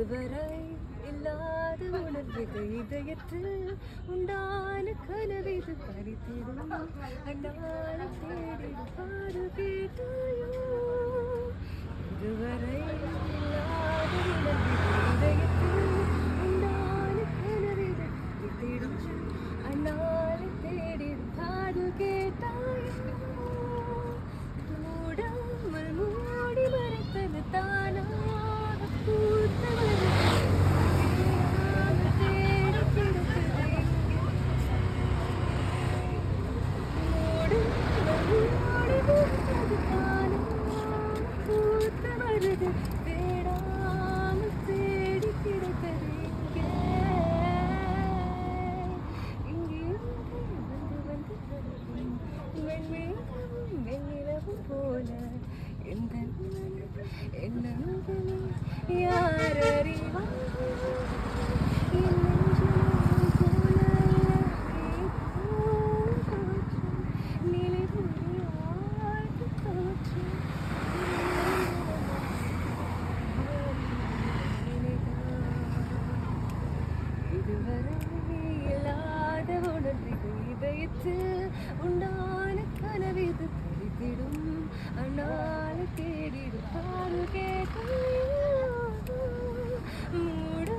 இதுவரை இல்லாத உணர்வு இதயத்தில் உண்டான கனவிது பறித்திடும் அண்ணாலை தேடிடும் பாடு கேட்டாயோ இதுவரை இல்லாத உணர்வு இதயத்தில் உண்டான கனவிது பறித்திடும் அண்ணாலை தேடிடும் பாடு கேட்டாயோ மூடாமல் மூடி மறைத்தது தானாக பூத்தவள் தேடி கிடக்குது மூடாமல் மூடி மறைத்தது தானாக பூத்த வருது தேடாமல் தேடி கிடக்குது இங்கே வந்து வந்து வெண்மேகமும் வெண்ணிலவும் போல எந்த என்ன யார் அறிவார் என் நெஞ்சிலும் போல நிலை புரியாத தோற்றம் இதுவரை இல்லாத உணர்வு இதயத்தில் உண்டான கனவிது பறித்திடும் அண்ணாலை தேடிடும் பாடு கேட்கும் மூட